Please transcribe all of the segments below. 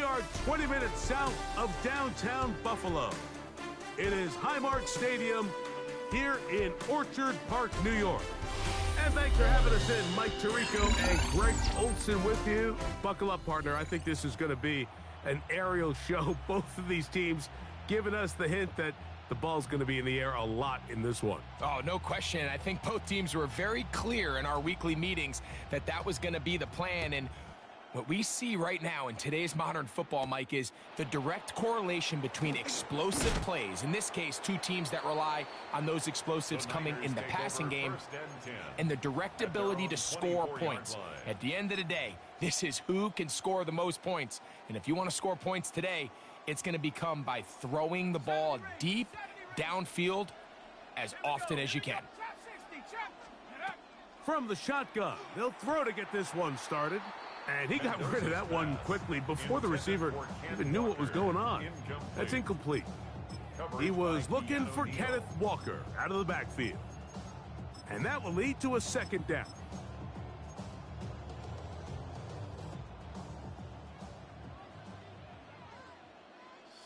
We are 20 minutes south of downtown Buffalo. It is Highmark Stadium here in Orchard Park, New York. And thanks for having us in. Mike Tirico and Greg Olson with you. Buckle up, partner. I think this is going to be an aerial show. Both of these teams giving us the hint that the ball's going to be in the air a lot in this one. Oh, no question. I think both teams were very clear in our weekly meetings that that was going to be the plan. And what we see right now in today's modern football, Mike, is the direct correlation between explosive plays, in this case, two teams that rely on those explosives coming in the passing game, and the direct ability to score points. At the end of the day, this is who can score the most points. And if you want to score points today, it's going to become by throwing the ball deep downfield as often as you can. From the shotgun, they'll throw to get this one started. And he got rid of that one quickly before the receiver even knew what was going on. That's incomplete. He was looking for Kenneth Walker out of the backfield. And that will lead to a second down.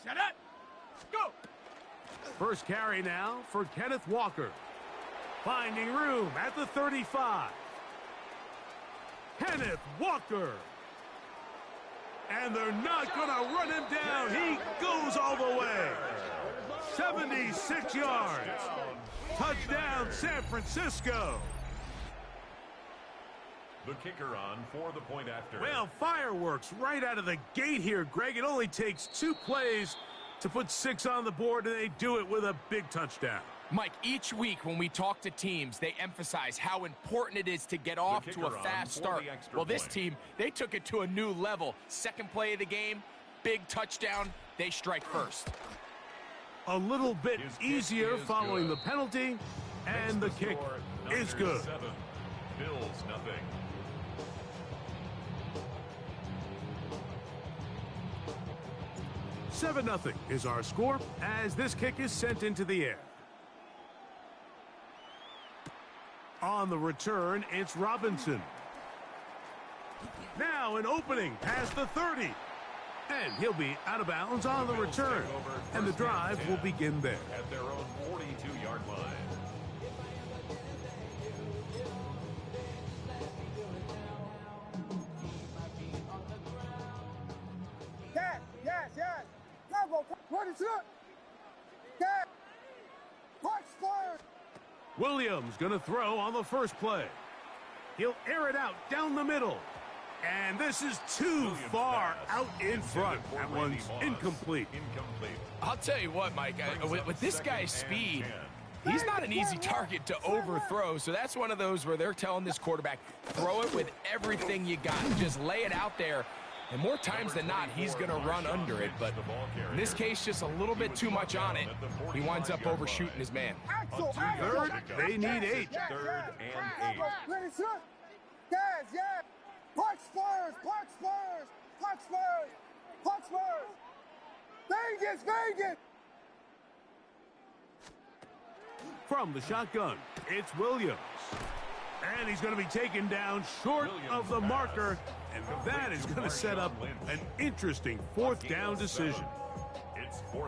Shut up! Go! First carry now for Kenneth Walker. Finding room at the 35. Kenneth Walker. And they're not going to run him down. He goes all the way. 76 yards. Touchdown, San Francisco. The kicker on for the point after. Well, fireworks right out of the gate here, Greg. It only takes 2 plays to put 6 on the board, and they do it with a big touchdown. Mike, each week when we talk to teams, they emphasize how important it is to get off to a fast start. Well, this team, they took it to a new level. Second play of the game, big touchdown, they strike first. A little bit easier following the penalty, and the kick is good. Bills nothing. $7-0 is our score as this kick is sent into the air. On the return, it's Robinson. Now an opening past the 30. And he'll be out of bounds on the return. And the drive will begin there. At their own 42-yard line. Yes. Bravo, 22. Yes. Touchdown. Williams going to throw on the first play. He'll air it out down the middle. And this is too far out in front. That one's incomplete. I'll tell you what, Mike, with this guy's speed, he's not an easy target to overthrow. So that's one of those where they're telling this quarterback, throw it with everything you got. Just lay it out there. And more times than not, he's going to run under it. But in this case, just a little bit too much on it. He winds up overshooting his man. Third, they need 8. Third and 8. Yes. Punch Spurs. Vegas. From the shotgun, it's Williams. And he's going to be taken down short of the marker. And that is going to set up an interesting 4th down decision.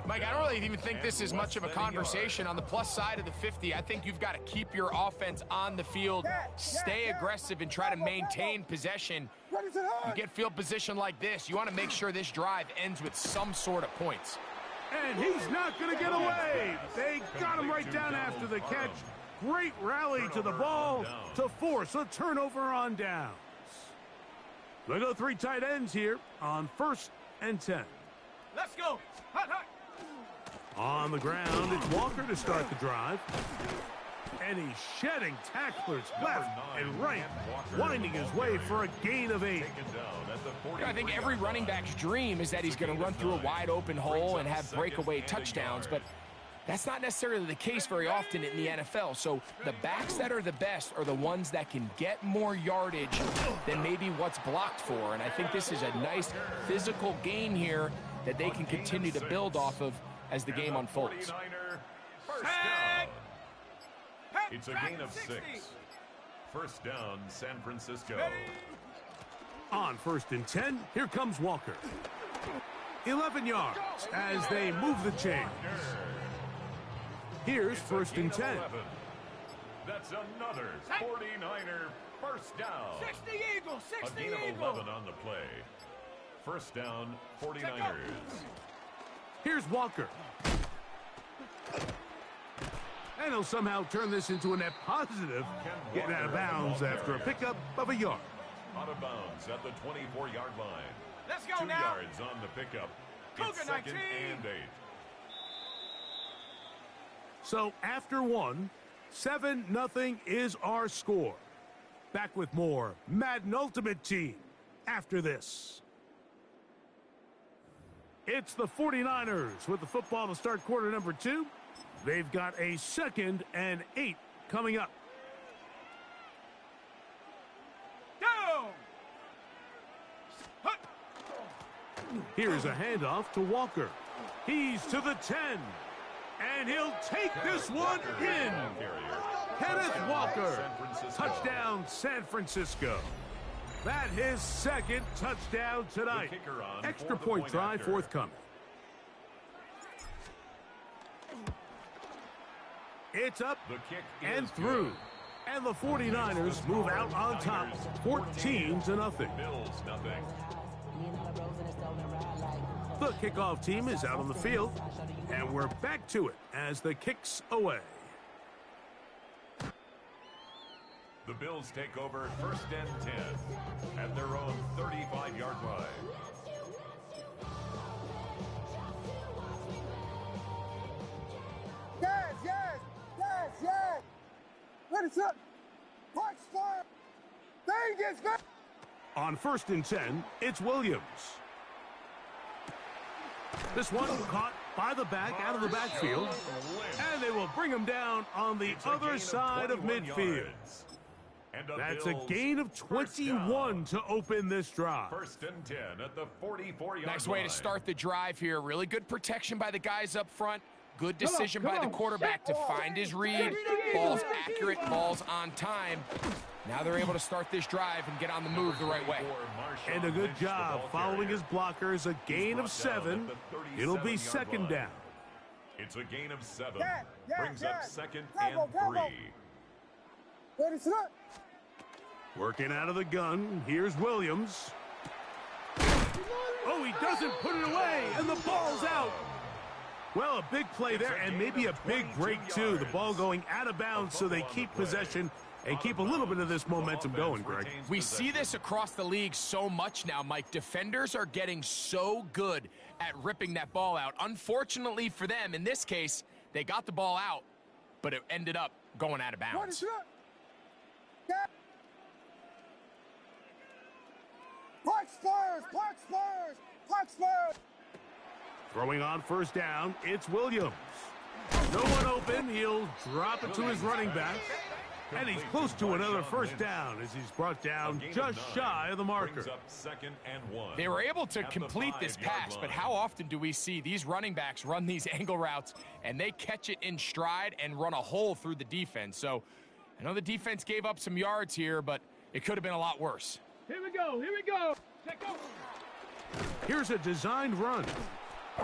Mike, I don't really even think this is much of a conversation. On the plus side of the 50, I think you've got to keep your offense on the field, stay aggressive, and try to maintain possession. You get field position like this, you want to make sure this drive ends with some sort of points. And he's not going to get away. They got him right down after the catch. Great rally to the ball to force a turnover on downs. They'll go 3 tight ends here on 1st and 10. Let's go. Hot. On the ground, it's Walker to start the drive. And he's shedding tacklers left and right, winding his way for a gain of 8. I think every running back's dream is that he's going to run through a wide open hole and have breakaway touchdowns, but that's not necessarily the case very often in the NFL. So the backs that are the best are the ones that can get more yardage than maybe what's blocked for. And I think this is a nice physical gain here that they can continue to build off of as the game unfolds. It's a gain of 6. First down, San Francisco. On 1st and 10, here comes Walker. 11 yards as they move the chains. Here's It's a first gain and of 10. 11. That's another 49er first down. 60 Eagles, A 60 gain of Eagles. 11 on the play. First down, 49ers. Here's Walker. And he'll somehow turn this into a net positive, getting out of bounds after a pickup of a yard. Out of bounds at the 24-yard line. Let's go 2 now. yards on the pickup. Cougar It's second 19. and 8. So after one, 7-0 is our score. Back with more Madden Ultimate Team after this. It's the 49ers with the football to start quarter number 2. They've got a 2nd and 8 coming up. Down. Hut. Here's a handoff to Walker. He's to the 10. And he'll take this one in. Kenneth Walker. Touchdown, San Francisco. That his 2nd touchdown tonight. Extra point try forthcoming. It's up The kick and is through. good. And the 49ers move out on top, 14-0. Bills nothing. The kickoff team is out on the field, and we're back to it as the kick's away. The Bills take over first and 10 at their own 35-yard line. Yes, yes, yes, yes. Ready, set. Punch, fire. Vegas, Vegas. On first and 10, it's Williams. This one caught by the back out of the backfield, and they will bring him down on the other side of midfield. That's a gain of 21 to open this drive. First and 10 at the 44-yard line. Nice way to start the drive here. Really good protection by the guys up front. Good decision by the quarterback to find his read. Ball's accurate, ball's on time. Now they're able to start this drive and get on the move the right way. And a good job following his blockers, a gain of 7. It'll be 2nd down. It's a gain of 7. Yeah, yeah, Brings up yeah. 2nd Combo, and combo. 3. Ready, set. Working out of the gun, here's Williams. Oh, he doesn't put it away, and the ball's out. Well, a big play there, and maybe a big break, too. The ball going out of bounds so they keep possession and keep a little bit of this momentum going, Greg. We see this across the league so much now, Mike. Defenders are getting so good at ripping that ball out. Unfortunately for them, in this case, they got the ball out, but it ended up going out of Ready, bounds. set. Yeah. Punch, Spurs, punch, Spurs, punch, Spurs. Throwing on first down, it's Williams. No one open. He'll drop it to his running back. And he's close to another first down as he's brought down just shy of the marker. Brings up 2nd and 1. They were able to At the complete this 5-yard pass, but line. how often do we see these running backs run these angle routes and they catch it in stride and run a hole through the defense? So I know the defense gave up some yards here, but it could have been a lot worse. Here we go, here we go. Check out. Here's a designed run.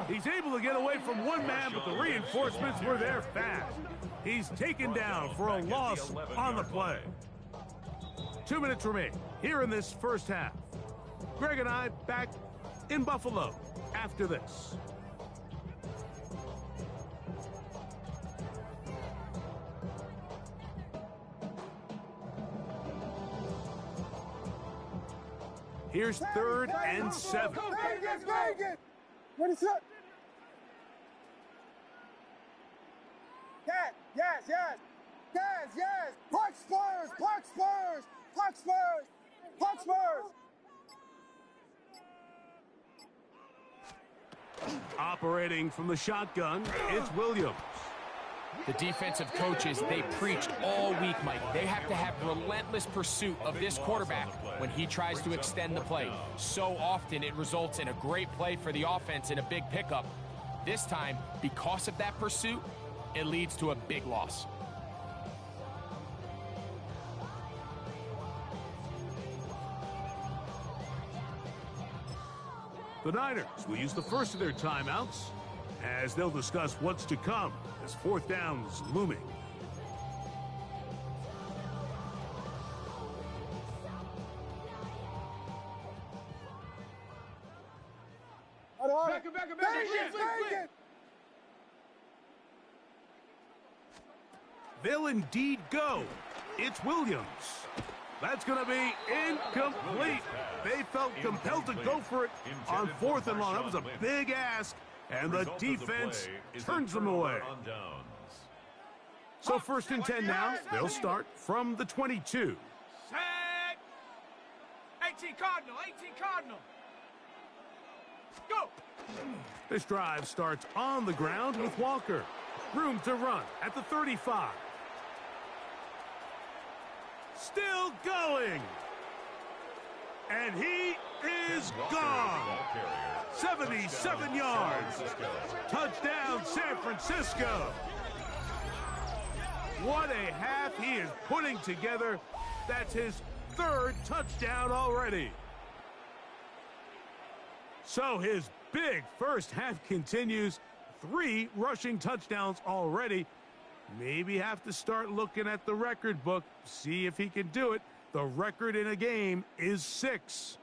He's able to get away from one man, but the reinforcements were there fast. He's taken down for a loss on the play. 2 minutes remain here in this first half. Greg and I back in Buffalo after this. Here's 3rd and 7. Vegas, Vegas. Ready, set. Yes, yes, yes. Yes, yes. Punch, Spurs, punch, Spurs, punch, Spurs, punch, Spurs. Operating from the shotgun, it's Williams. The defensive coaches, they preached all week, Mike. They have to have relentless pursuit of this quarterback when he tries to extend the play. So often it results in a great play for the offense and a big pickup. This time, because of that pursuit, it leads to a big loss. The Niners will use the first of their timeouts as they'll discuss what's to come as fourth down's looming. Back. They'll indeed go. It's Williams. That's going to be incomplete. They felt compelled to go for it on fourth and long. That was a big ask, and the defense turns them away. So first and 10 now. They'll start from the 22. Set. 18 Cardinal. Go. This drive starts on the ground with Walker. Room to run at the 35. Still going. And he is gone. 77 yards. Touchdown, San Francisco. What a half he is putting together. That's his third touchdown already. So his big first half continues. 3 rushing touchdowns already. Maybe have to start looking at the record book, see if he can do it. The record in a game is 6.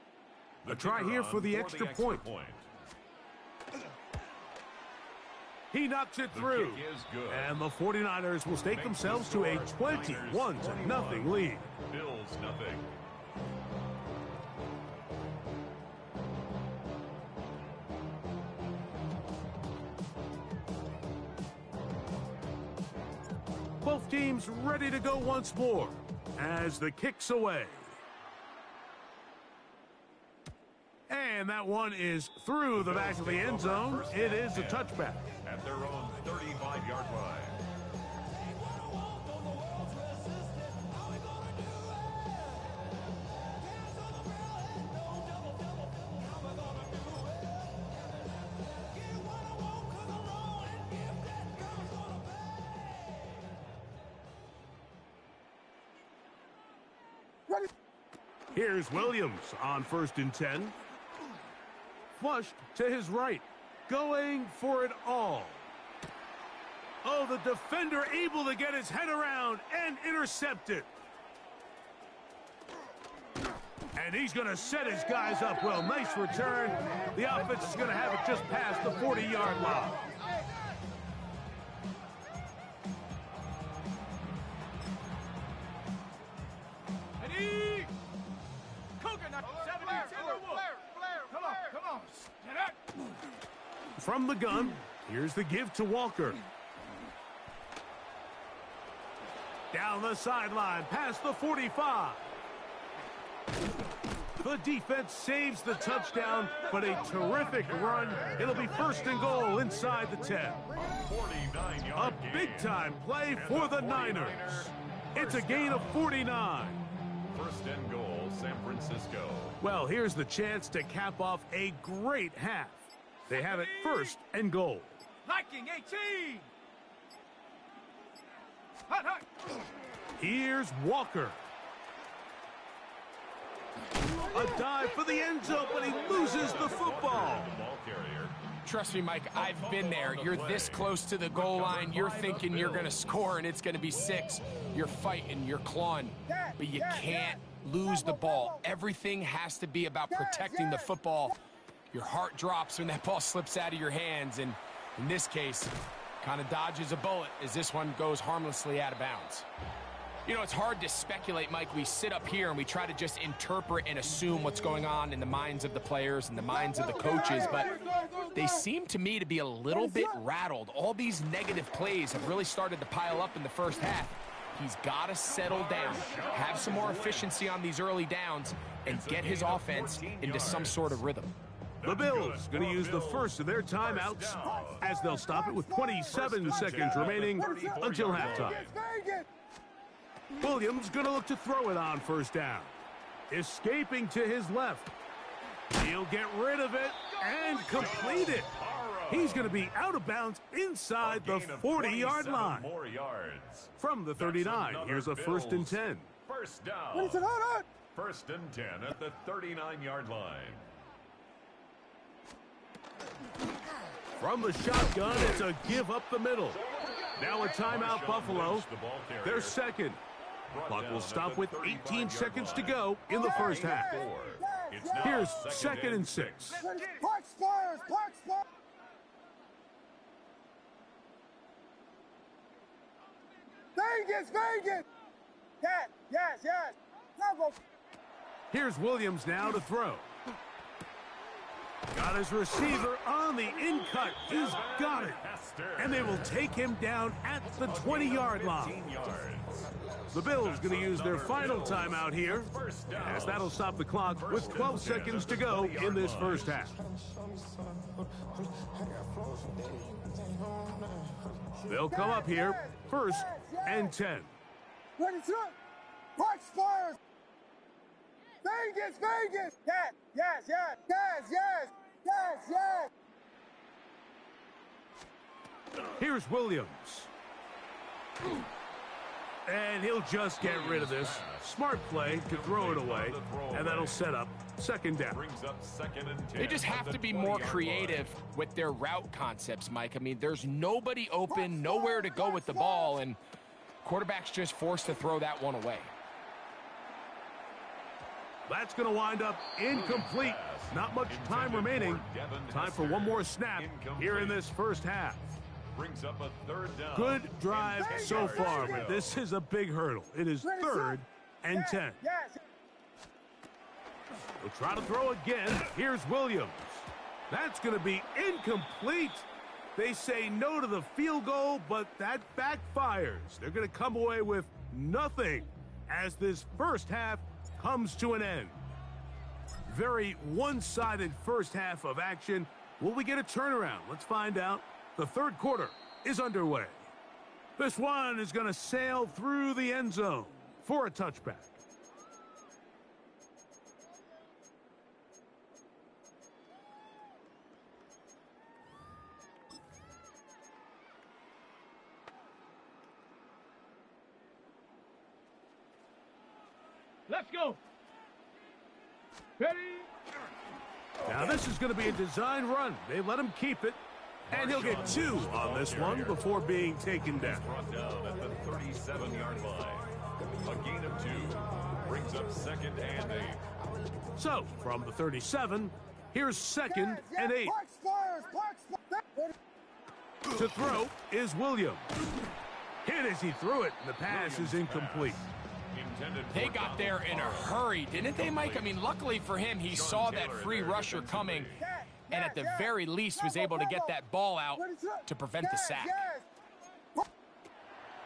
A try here for the extra point. He knocks it through. And the 49ers will stake themselves to a 21-0 lead. Bills nothing. Both teams ready to go once more as the kick's away. And that one is through the back of the end zone. It is a touchback. At their own 35-yard line. Here's Williams on first and 10. Flushed to his right. Going for it all. Oh, the defender able to get his head around and intercept it. And he's going to set his guys up well. Nice return. The offense is going to have it just past the 40-yard line. Come on. From the gun, here's the give to Walker. Down the sideline, past the 45. The defense saves the touchdown, but a terrific run. It'll be first and goal inside the 10. A big-time play for the Niners. It's a gain of 49. First and goal, San Francisco. Well, here's the chance to cap off a great half. They have it first and goal. Liking 18. Hot. Here's Walker. A dive for the end zone, but he loses the football. Trust me, Mike, I've been there. You're this close to the goal line. You're thinking you're going to score, and it's going to be 6. You're fighting, you're clawing, but you can't lose the ball. Everything has to be about protecting the football. Your heart drops when that ball slips out of your hands, and in this case, kind of dodges a bullet as this one goes harmlessly out of bounds. You know, it's hard to speculate, Mike. We sit up here and we try to just interpret and assume what's going on in the minds of the players and the minds of the coaches, but they seem to me to be a little bit rattled. All these negative plays have really started to pile up in the first half. He's got to settle down, have some more efficiency on these early downs, and get his offense into some sort of rhythm. The Bills going to use the first of their timeouts as they'll stop it with 27 seconds remaining until halftime. Williams going to look to throw it on first down. Escaping to his left. He'll get rid of it and complete it. He's going to be out of bounds inside the 40-yard line. From the 39, here's a first and 10. First down. First and 10 at the 39-yard line. From the shotgun, it's a give up the middle. Now a timeout, Buffalo. They're second. Clock will stop with 18 seconds to go in the first half. Here's second and 6. Park spoilers! Park spoilers! Vegas! Vegas! Yes! Yes! Yes! Now go! Here's Williams now to throw. Got his receiver on the in-cut. He's got it. And they will take him down at the 20-yard line. The Bills going to use their final timeout here, as that'll stop the clock with 12 seconds to go in this first half. They'll come up here, first and 10. Ready to Park spoilers! Vegas! Vegas! Yes! Yes! Yes! Yes! Yes! Yes! Yes! Here's Williams. And he'll just get rid of this. Smart play to throw it away, and that'll set up second down. They just have to be more creative with their route concepts, Mike. I mean, there's nobody open, nowhere to go with the ball, and quarterback's just forced to throw that one away. That's going to wind up incomplete. Not much time remaining. Time for one more snap here in this first half. Brings up a third down. Good drive so far, but this is a big hurdle. It is third and 10. Yes! We'll try to throw again. Here's Williams. That's going to be incomplete. They say no to the field goal, but that backfires. They're going to come away with nothing as this first half comes to an end. Very one-sided first half of action. Will we get a turnaround? Let's find out. The third quarter is underway. This one is going to sail through the end zone for a touchback. Let's go. Ready? Now this is going to be a design run. They let him keep it. And he'll get 2 on this one before being taken down. Brought down at the 37-yard line. A gain of 2 brings up second and 8. So, from the 37, here's second and 8. Park spoilers! Park spoilers! To throw is Williams. Hit as he threw it, and the pass is incomplete. They got there in a hurry, didn't they, Mike? I mean, luckily for him, he saw that free rusher coming, and at the very least was able to get that ball out to prevent the sack.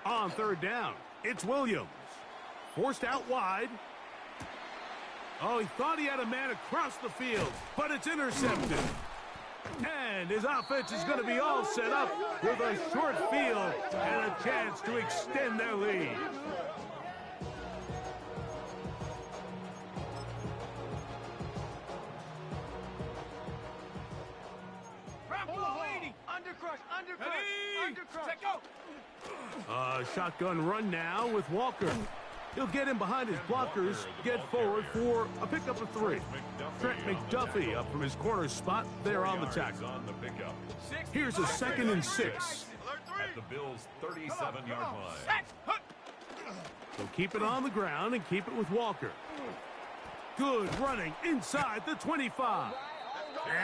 On third down, it's Williams. Forced out wide. Oh, he thought he had a man across the field, but it's intercepted. And his offense is going to be all set up with a short field and a chance to extend their lead. Let go. Shotgun run now with Walker. He'll get in behind his blockers, get forward for a pickup of 3. Trent McDuffie up from his corner spot there on the tackle. Here's a second and 6. At the Bills' 37-yard line. He'll keep it on the ground and keep it with Walker. Good running inside the 25.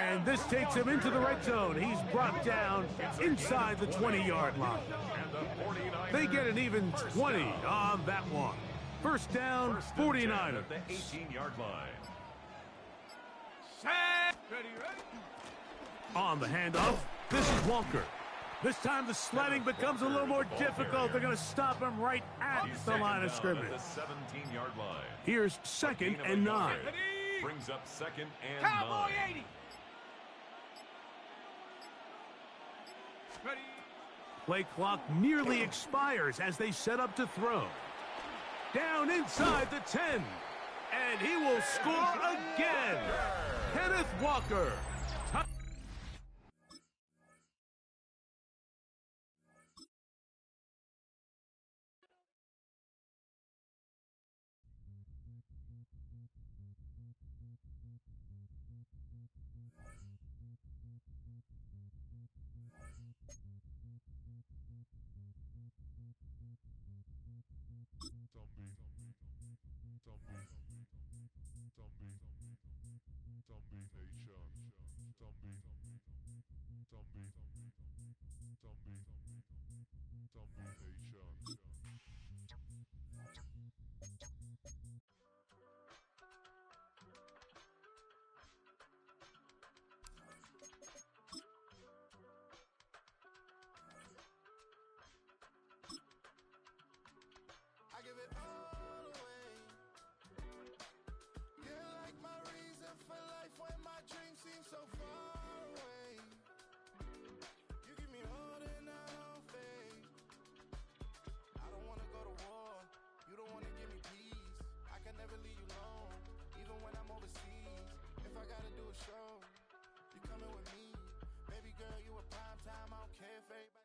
And this takes him into the red zone. He's brought down inside the 20-yard line. They get an even 20 on that one. First down, 49ers. At the 18-yard line. Ready. On the handoff, this is Walker. This time the sledding becomes a little more difficult. They're going to stop him right at the line of scrimmage. At the 17-yard line. Here's second and 9. Brings up second and Cowboy 9. 80. Ready. Play clock nearly expires as they set up to throw. Down inside the 10. And he will score again. Kenneth Walker. I give it all away. You're like my reason for life when my dreams seem so far away. You give me holding out on faith. I don't wanna go to war. You don't wanna give me peace. I can never leave you alone, even when I'm overseas. If I gotta do a show, you coming with me. Baby girl, you a prime time. I don't care if everybody.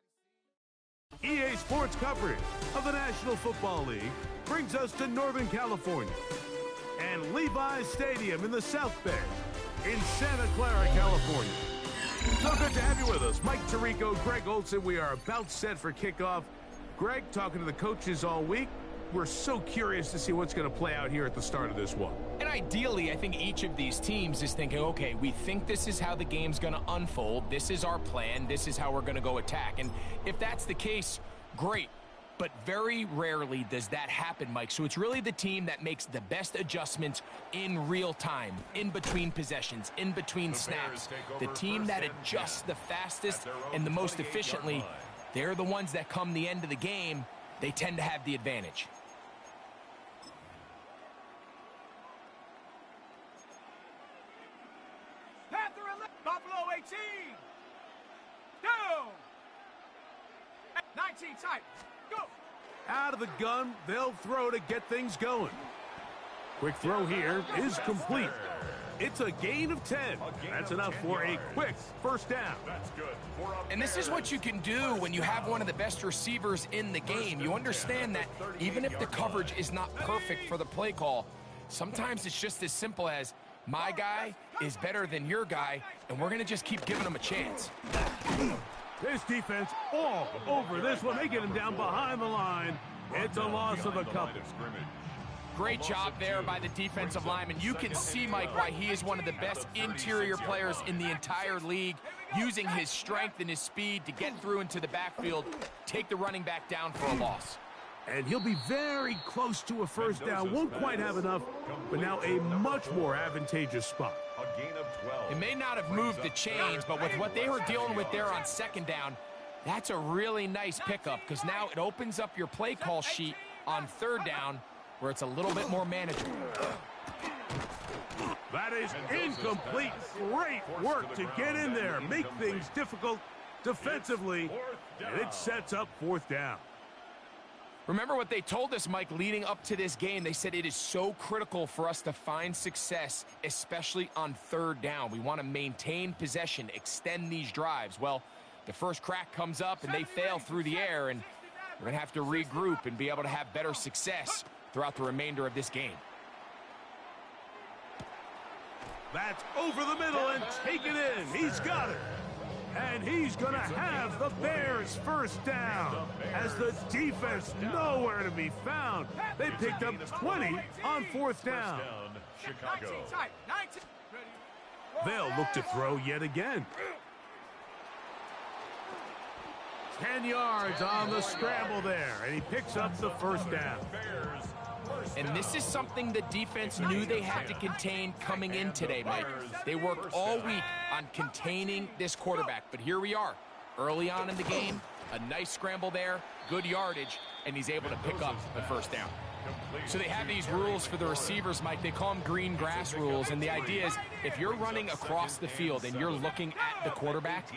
EA Sports coverage of the National Football League brings us to Northern California and Levi's Stadium in the South Bay in Santa Clara, California. So good to have you with us. Mike Tirico, Greg Olson. We are about set for kickoff. Greg, talking to the coaches all week. We're so curious to see what's going to play out here at the start of this one. And ideally, I think each of these teams is thinking, okay, we think this is how the game's going to unfold. This is our plan. This is how we're going to go attack. And if that's the case, great. But very rarely does that happen, Mike. So it's really the team that makes the best adjustments in real time, in between possessions, in between snaps. The team that adjusts the fastest and the most efficiently, they're the ones that come the end of the game. They tend to have the advantage. Buffalo 18. Down. 19 tight. Go. Out of the gun, they'll throw to get things going. Quick throw here is complete. It's a gain of 10. That's enough for a quick first down. That's good. And this is what you can do when you have one of the best receivers in the game. You understand that even if the coverage is not perfect for the play call, sometimes it's just as simple as my guy is better than your guy, and we're going to just keep giving him a chance. This defense all over this one. They get him down behind the line. It's a loss of a couple. Great job there by the defensive lineman. You can see, Mike, why he is one of the best interior players in the entire league, using his strength and his speed to get through into the backfield, take the running back down for a loss. And he'll be very close to a first down. Won't quite have enough, but now a much more advantageous spot. A gain of 12. It may not have moved the chains, but with what they were dealing with there on second down, that's a really nice pickup, because now it opens up your play call sheet on third down, where it's a little bit more manageable. That is incomplete. Great work to get in there, make things difficult defensively, and it sets up fourth down. Remember what they told us, Mike, leading up to this game. They said it is so critical for us to find success, especially on third down. We want to maintain possession, extend these drives. Well, the first crack comes up and they fail through the air, and we're going to have to regroup and be able to have better success throughout the remainder of this game. That's over the middle and take it in. He's got it. And he's going to have the Bears first down as the defense nowhere to be found. They picked up 20 on fourth down. Chicago. 19. They'll look to throw yet again. 10 yards on the scramble there, and he picks up the first down. And this is something the defense knew they had to contain coming in today, Mike. They worked all week on containing this quarterback, but here we are, early on in the game, a nice scramble there, good yardage, and he's able to pick up the first down. So they have these rules for the receivers, Mike. They call them green grass rules, and the idea is if you're running across the field and you're looking at the quarterback,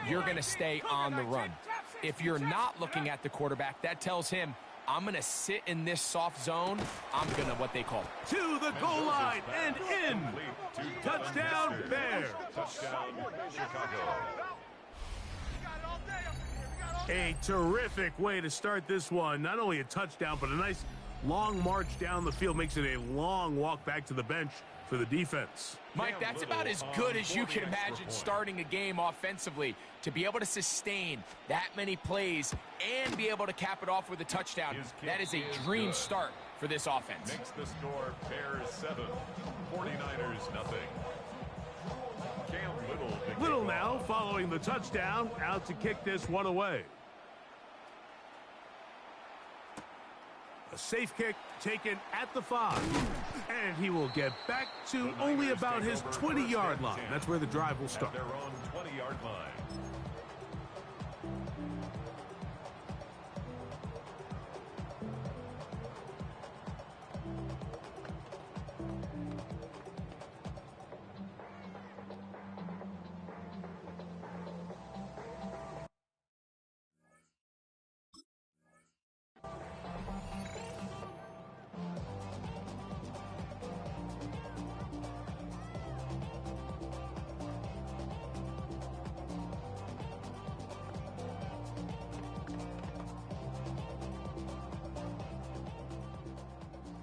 you're going to stay on the run. If you're not looking at the quarterback, that tells him, I'm going to sit in this soft zone. I'm going to what they call it. To the goal line and in. Touchdown, Bears. Touchdown, Chicago. A terrific way to start this one. Not only a touchdown, but a nice long march down the field makes it a long walk back to the bench for the defense. Mike, that's about as good as you can imagine starting a game offensively. To be able to sustain that many plays and be able to cap it off with a touchdown, that is a dream start for this offense. Makes the score Bears 7, 49ers nothing. Cam Little now following the touchdown, out to kick this one away. A safe kick taken at the 5. And he will get back to only about his 20-yard line. That's where the drive will start. At their own 20-yard line.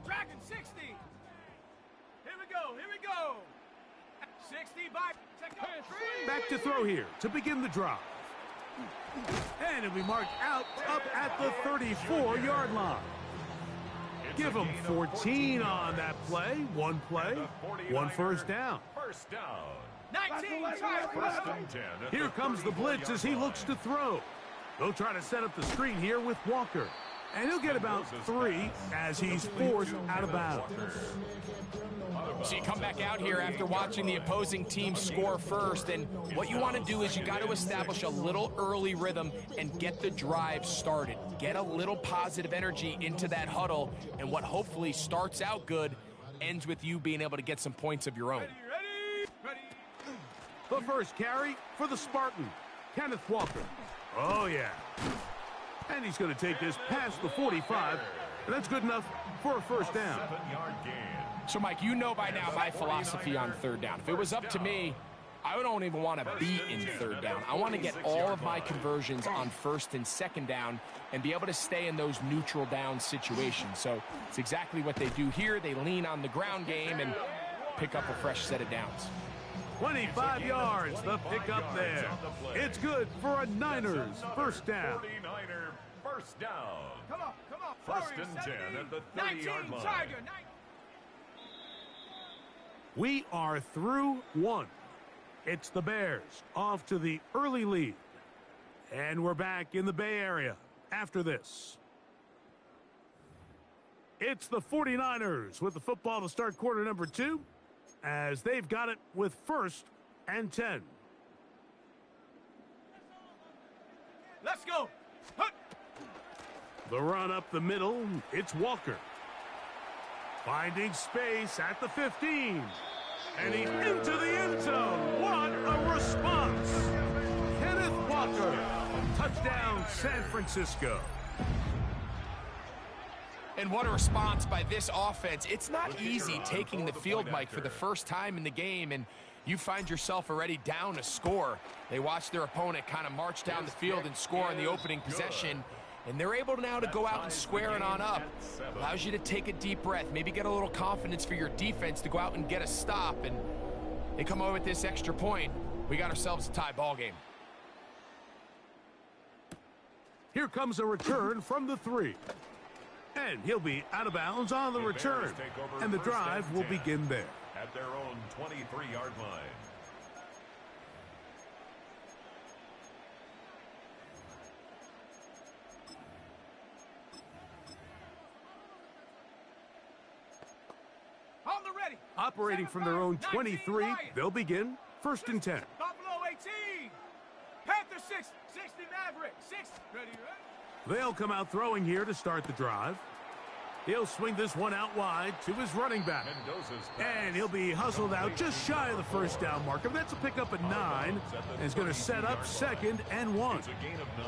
Dragon 60. Here we go. 60 by Back to throw here to begin the drive. And it'll be marked out up at the 34-yard line. Give him 14 on that play. One play, one first down. First down. 19. First and 10. Here comes the blitz as he looks to throw. They'll try to set up the screen here with Walker. And he'll get about 3 as he's forced out of bounds. So you come back out here after watching the opposing team score first, and what you want to do is you got to establish a little early rhythm and get the drive started. Get a little positive energy into that huddle, and what hopefully starts out good ends with you being able to get some points of your own. Ready. The first carry for the Spartan, Kenneth Walker. Oh, yeah. And he's going to take this past the 45, and that's good enough for a first down. 7-yard gain. So, Mike, you know by now my philosophy on third down. If it was up to me, I don't even want to be in third down. I want to get all of my conversions on first and second down and be able to stay in those neutral down situations. So it's exactly what they do here. They lean on the ground game and pick up a fresh set of downs. 25 yards, the pickup there. It's good for a Niners first down. 49er first down. Come on. First Warriors, and 10 70. at the 19 30-yard line. Tiger. We are through one. It's the Bears off to the early lead. And we're back in the Bay Area after this. It's the 49ers with the football to start quarter number 2 as they've got it with first and 10. Let's go. Hut. The run up the middle, it's Walker. Finding space at the 15. And he's into the end zone. What a response. Kenneth Walker. Touchdown, San Francisco. And what a response by this offense. It's not easy taking the field, Mike, for the first time in the game, and you find yourself already down a score. They watch their opponent kind of march down the field and score on the opening possession, and they're able now to go out and square it on up. Allows you to take a deep breath, maybe get a little confidence for your defense to go out and get a stop, and they come over with this extra point. We got ourselves a tie ball game. Here comes a return from the 3. And he'll be out of bounds on the return. And the drive will begin there. At their own 23-yard line. On the ready. Operating from their own 23, they'll begin first and 10. Buffalo 18. Panther 6. 60 Maverick. 6. Ready. They'll come out throwing here to start the drive. He'll swing this one out wide to his running back. Mendoza's pass. And he'll be hustled out just shy of the first down marker. That's a pickup at 9. And he's going to set up second and 1. It's a gain of 9.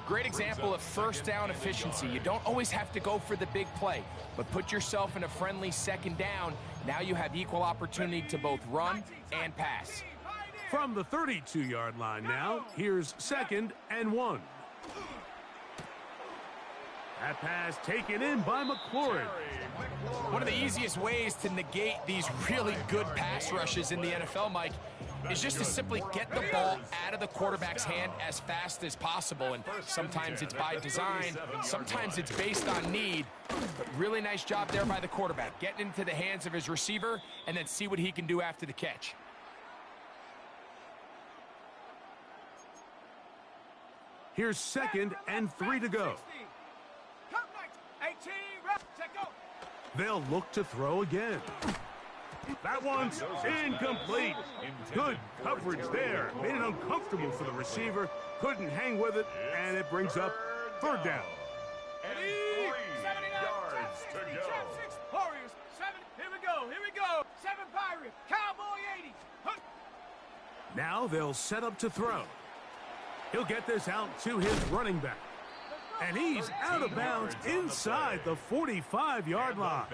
Great example of first down efficiency. You don't always have to go for the big play, but put yourself in a friendly second down. Now you have equal opportunity to both run and pass. From the 32-yard line now, here's second and 1. That pass taken in by McLaurin. One of the easiest ways to negate these really good pass rushes in the NFL, Mike, is just to simply get the ball out of the quarterback's hand as fast as possible. And sometimes it's by design, sometimes it's based on need. But really nice job there by the quarterback, getting into the hands of his receiver and then see what he can do after the catch. Here's 2nd and 3 to go. They'll look to throw again. That one's incomplete. Good coverage there. Made it uncomfortable for the receiver. Couldn't hang with it, and it brings up 3rd down. And 3 yards to go. Warriors, 7. Here we go. 7 Pirates, Cowboy 80. Now they'll set up to throw. He'll get this out to his running back. And he's out of bounds inside the 45-yard line.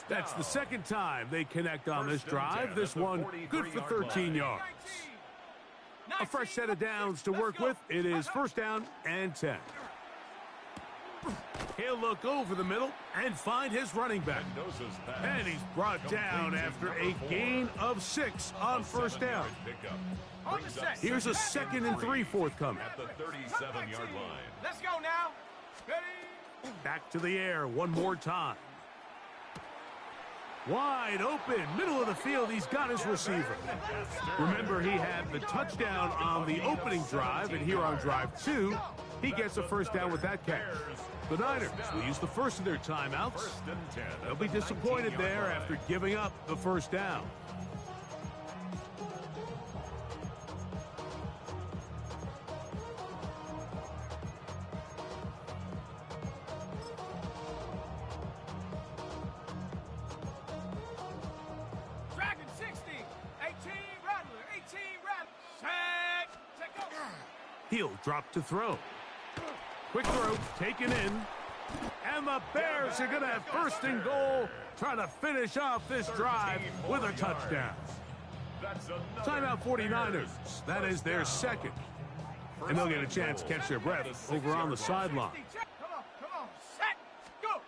That's the 2nd time they connect on this drive. This one good for 13 yards. A fresh set of downs to work with. It is 1st down and 10. He'll look over the middle and find his running back. And he's brought down after a gain of 6 on 1st down. Here's a 2nd and 3 forthcoming. At the 37-yard line. Let's go now. Ready? Back to the air one more time. Wide open, middle of the field, he's got his receiver. Remember, he had the touchdown on the opening drive, and here on drive 2, he gets a 1st down with that catch. The Niners will use the first of their timeouts. They'll be disappointed there after giving up the 1st down. He'll drop to throw. Quick throw, taken in. And the Bears are going to have 1st and goal, trying to finish off this drive with a touchdown. Timeout 49ers. That is their 2nd. And they'll get a chance to catch their breath over on the sideline. Come on, set, go.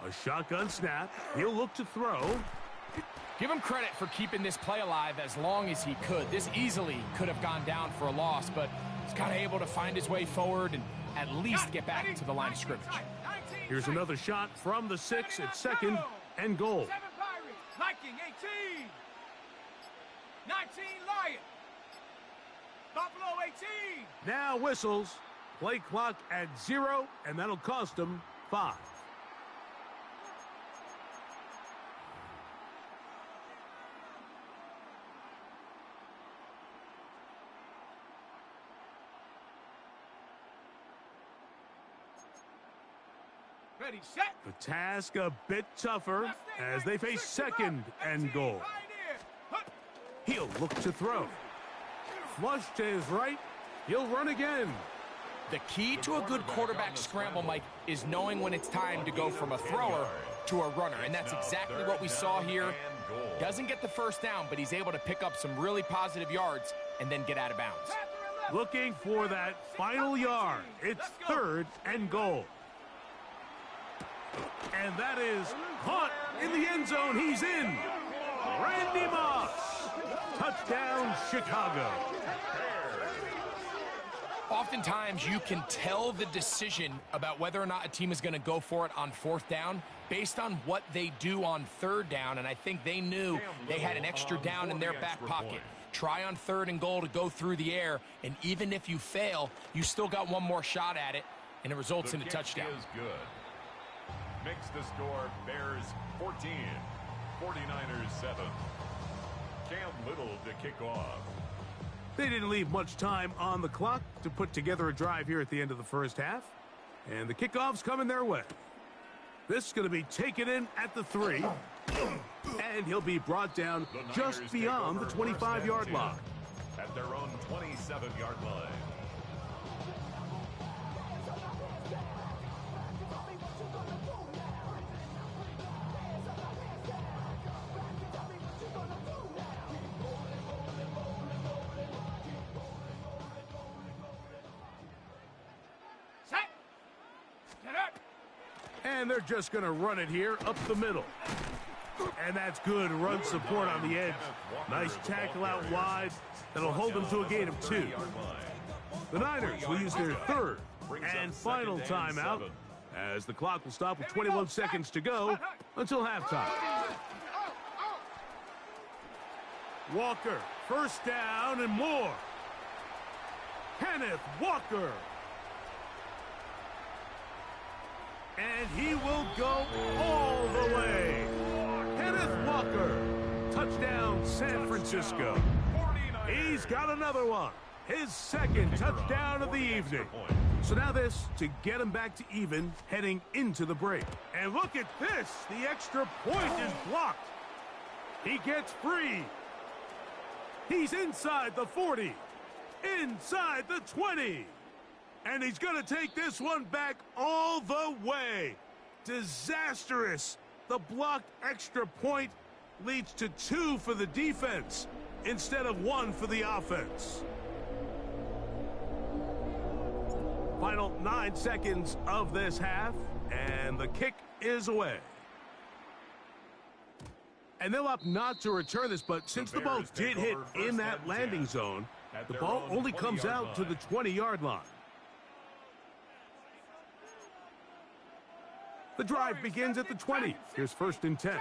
A shotgun snap. He'll look to throw. Give him credit for keeping this play alive as long as he could. This easily could have gone down for a loss, but he's kind of able to find his way forward and at least get back to the line of scrimmage. Here's another shot from the 6 at 2nd and goal. 7 Pirates, Viking 18. 19 Lion. Buffalo 18. Now whistles. Play clock at 0, and that'll cost them 5. Ready, set. The task a bit tougher as they face 2nd and goal. He'll look to throw. Flush to his right. He'll run again. The key to a good quarterback scramble, Mike, is knowing when it's time to go from a thrower to a runner. And that's exactly what we saw here. Doesn't get the 1st down, but he's able to pick up some really positive yards and then get out of bounds. Looking for that final yard. It's 3rd and goal. And that is caught in the end zone. He's in. Randy Moss. Touchdown, Chicago. Oftentimes, you can tell the decision about whether or not a team is going to go for it on 4th down based on what they do on 3rd down, and I think they knew they had an extra down in their back pocket. Try on 3rd and goal to go through the air, and even if you fail, you still got one more shot at it, and it results in a touchdown. Is good. Makes the score Bears 14, 49ers 7. Cam Little to kick off. They didn't leave much time on the clock to put together a drive here at the end of the 1st half. And the kickoff's coming their way. This is going to be taken in at the 3. And he'll be brought down just beyond the 25-yard line. At their own 27-yard line. And they're just going to run it here up the middle. And that's good run support on the edge. Nice tackle out wide. That'll hold them to a gain of 2. The Niners will use their third and final timeout as the clock will stop with 21 seconds to go until halftime. Walker, first down and more. Kenneth Walker. And he will go all the way. Kenneth Walker. Touchdown, San Francisco. He's got another one. His second touchdown of the evening. So now this to get him back to even heading into the break. And look at this. The extra point is blocked. He gets free. He's inside the 40. Inside the 20. And he's going to take this one back all the way. Disastrous. The blocked extra point leads to 2 for the defense instead of 1 for the offense. Final 9 seconds of this half, and the kick is away. And they'll opt not to return this, but since the ball did hit in that landing zone, the ball only comes out to the 20-yard line. The drive begins at the 20. Here's 1st and 10.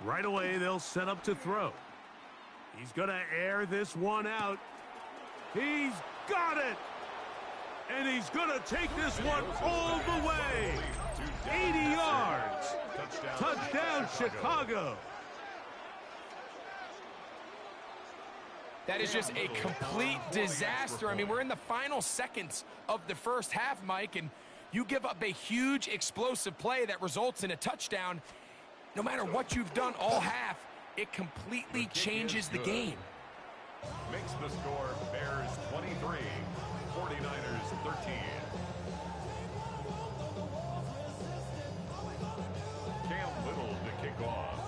Right away, they'll set up to throw. He's going to air this one out. He's got it! And he's going to take this one all the way. 80 yards. Touchdown, Chicago. That is just a complete disaster. I mean, we're in the final seconds of the first half, Mike, and you give up a huge explosive play that results in a touchdown. No matter what you've done all half, it completely changes the game. Makes the score Bears 23, 49ers 13. Cam Little to kick off.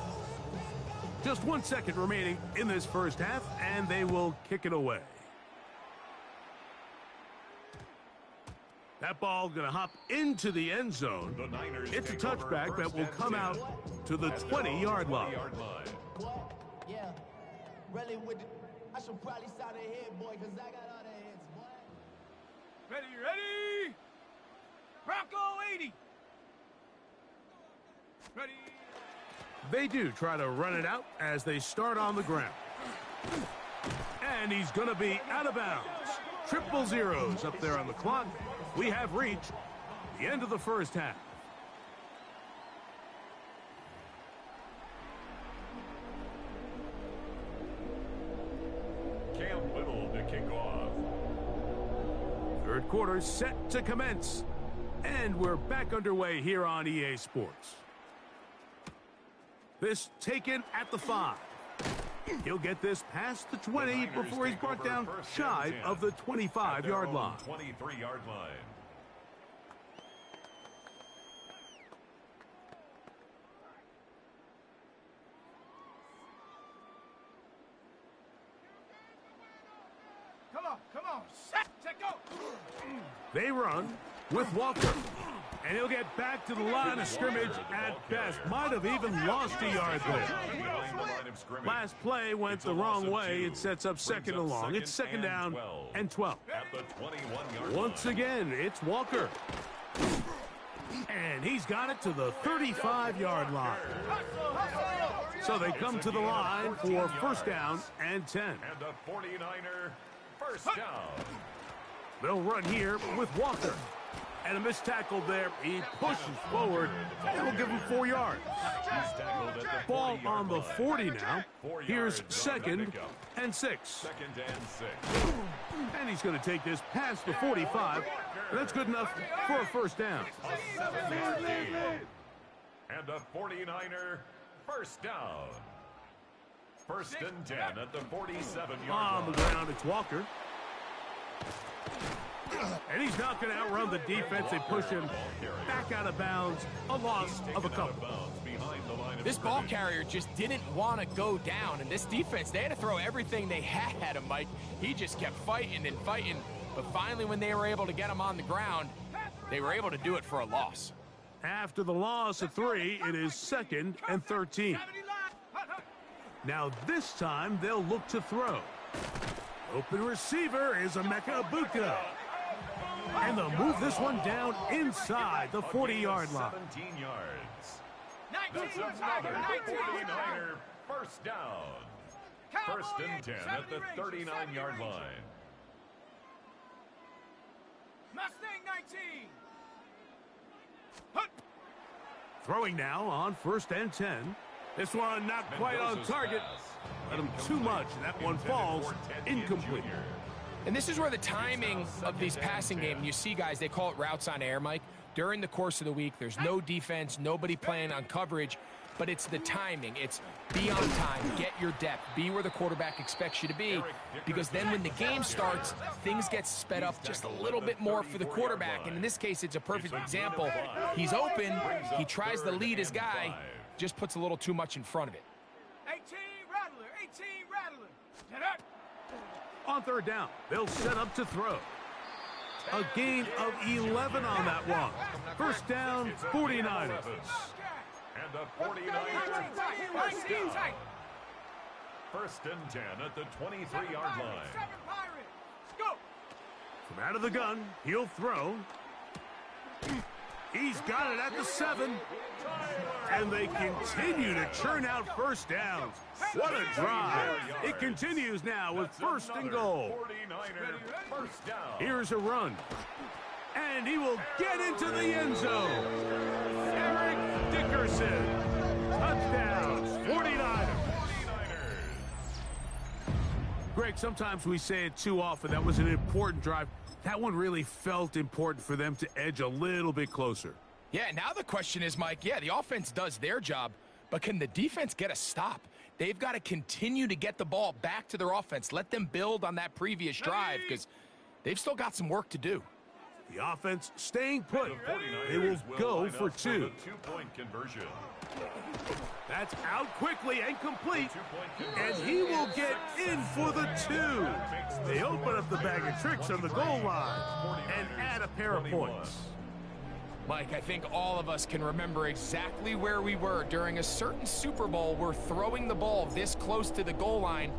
Just 1 second remaining in this first half, and they will kick it away. That ball going to hop into the end zone. It's a touchback that will come out to the 20-yard line. Yeah, really with it. I should probably start ahead, boy, because I got all the hits, boy. Ready? Bronco 80. Ready? They do try to run it out as they start on the ground. And he's going to be out of bounds. 000 up there on the clock. We have reached the end of the first half. Cam Little to kick off. Third quarter set to commence. And we're back underway here on EA Sports. This taken at the 5. He'll get this past the 20 before he's brought down shy of the 25-yard line. 23-yard line. Come on. Set, go. They run with Walker. And he'll get back to the line of scrimmage at best. Might have even lost a yard there. Last play went the wrong way. It sets up second and long. It's second down and 12. Once again, it's Walker. And he's got it to the 35-yard line. So they come to the line for first down and 10. And the 49er first down. They'll run here with Walker. And a missed tackle there. He pushes forward. That'll give him 4 yards. Ball on the 40 now. Here's second and 6. Second and 6. And he's going to take this past the 45. And that's good enough for a first down. A 7-yard gain. And a 49er first down. First and 10 at the 47-yard line. On the ground, it's Walker. And he's not going to outrun the defense. They push him back out of bounds. A loss of a couple. This ball carrier just didn't want to go down. And this defense, they had to throw everything they had at him, Mike. He just kept fighting and fighting. But finally, when they were able to get him on the ground, they were able to do it for a loss. After the loss of 3, it is 2nd and 13. Now this time they'll look to throw. Open receiver is Emeka Ibuka. And they'll move this one down inside the 40-yard line. 17 yards. That's another 49er first down. 1st and 10 at the 39-yard line. Mustang 19. Throwing now on 1st and 10. This one not quite on target. Let him too much, and that one falls incomplete. And this is where the timing of these passing game, you see guys, they call it routes on air, Mike. During the course of the week, there's no defense, nobody playing on coverage, but it's the timing. It's be on time, get your depth, be where the quarterback expects you to be, because then when the game starts, things get sped up just a little bit more for the quarterback. And in this case, it's a perfect example. He's open, he tries to lead his guy, just puts a little too much in front of it. 18 Rattler, 18 Rattler. Get up. On 3rd down, they'll set up to throw. A gain of 11 on that one. 1st down, 49ers. And the 49ers first down. 1st and 10 at the 23-yard line. Go. From out of the gun, he'll throw. He's got it at the 7. And they continue to churn out 1st downs. What a drive. It continues now with 1st and goal. 49er first down. Here's a run. And he will get into the end zone. Eric Dickerson. Touchdown. 49ers. Greg, sometimes we say it too often. That was an important drive. That one really felt important for them to edge a little bit closer. Yeah, now the question is, Mike, yeah, the offense does their job, but can the defense get a stop? They've got to continue to get the ball back to their offense. Let them build on that previous drive because they've still got some work to do. The offense staying put. They will go for 2. 2-point conversion. That's out quickly and complete. And he will get in for the 2. They open up the bag of tricks on the goal line and add a pair of points. Mike, I think all of us can remember exactly where we were during a certain Super Bowl where throwing the ball this close to the goal line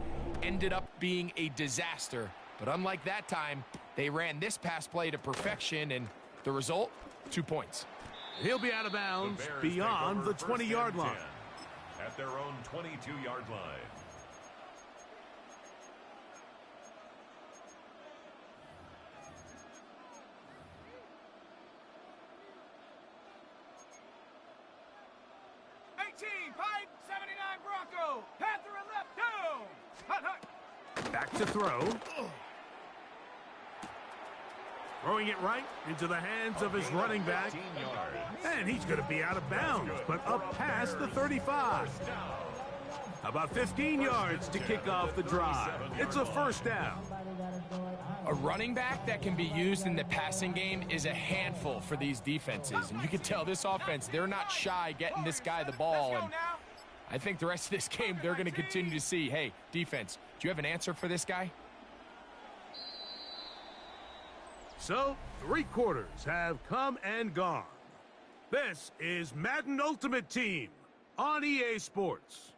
ended up being a disaster. But unlike that time, they ran this pass play to perfection, and the result, 2 points. He'll be out of bounds beyond the 20-yard line. At their own 22-yard line. Pipe, 79 Bronco. Panther and left, down. Hut, hut. Back to throw. Throwing it right into the hands of his running back. And he's going to be out of bounds, but up past the 35. About 15 yards to kick off the drive. It's a 1st down. A running back that can be used in the passing game is a handful for these defenses. And you can tell this offense, they're not shy getting this guy the ball. And I think the rest of this game, they're going to continue to see, hey, defense, do you have an answer for this guy? So, 3 quarters have come and gone. This is Madden Ultimate Team on EA Sports.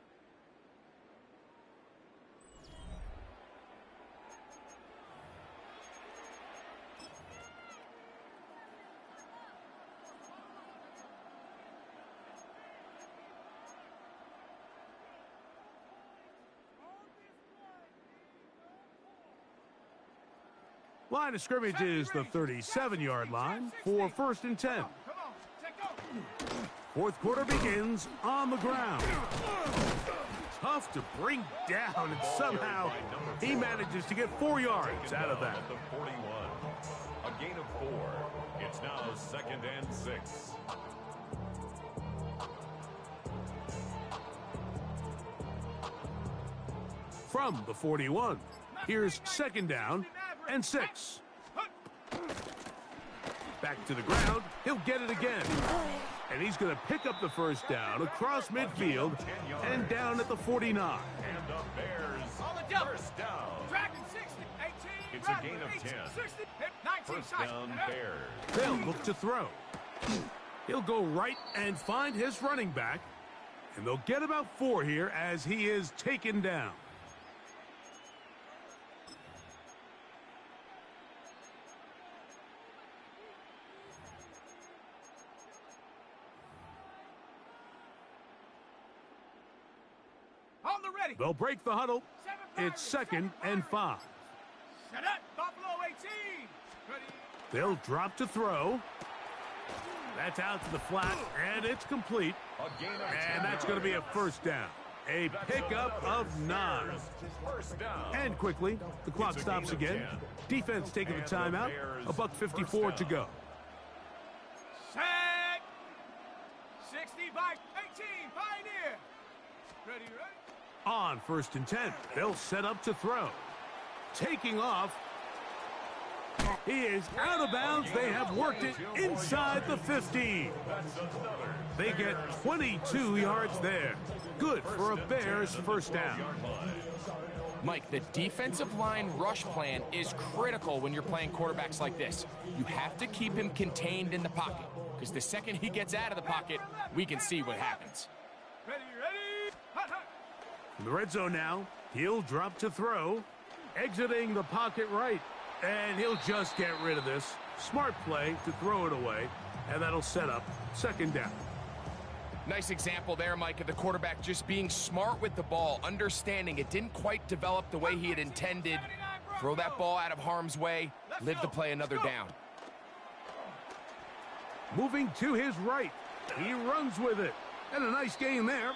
Line of scrimmage is the 37-yard line for 1st and 10. 4th quarter begins on the ground. Tough to bring down, and somehow he manages to get 4 yards out of that. At the 41. A gain of 4. It's now 2nd and 6. From the 41, here's 2nd down and 6. Back to the ground. He'll get it again. And he's going to pick up the 1st down across midfield and down at the 49. And the Bears first down. Dragon 60, 18. It's a gain of 10. 60, 19, First down, Bears. They'll look to throw. He'll go right and find his running back. And they'll get about 4 here as he is taken down. On the ready. They'll break the huddle. It's 2nd and 5. Set up. Buffalo 18. Ready. They'll drop to throw. That's out to the flat, and it's complete. A gain of 10 And that's going to be a yards. first down. A pickup of 9. First down. And quickly, the clock It's a stops gain of again. 10. Defense taking the And the timeout. Bears A buck 54 first to down. go. Set. 65, 18. Pioneer. Ready, ready. On 1st and 10, they'll set up to throw. Taking off. He is out of bounds. They have worked it inside the 15. That's another They get 22 yards there. Good for a Bears first down. Mike, the defensive line rush plan is critical when you're playing quarterbacks like this. You have to keep him contained in the pocket, because the second he gets out of the pocket, we can see what happens. Ready, ready. Hot, hot. In the red zone now, he'll drop to throw. Exiting the pocket right. And he'll just get rid of this. Smart play to throw it away. And that'll set up 2nd down. Nice example there, Mike, of the quarterback just being smart with the ball, understanding it didn't quite develop the way he had intended. Throw that ball out of harm's way, live to play another down. Moving to his right. He runs with it. And a nice gain there.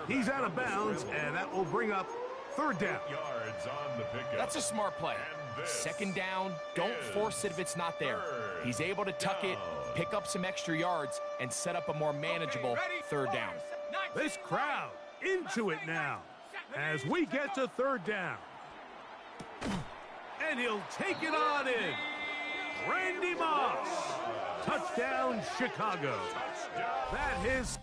He's out of bounds, and that will bring up 3rd down. yards on the pickup. That's a smart play. And this 2nd down, don't force it if it's not there. He's able to tuck it, pick up some extra yards, and set up a more manageable 3rd down. This crowd into it now as we get to 3rd down. And he'll take it on in. Randy Moss. Touchdown, Chicago. That is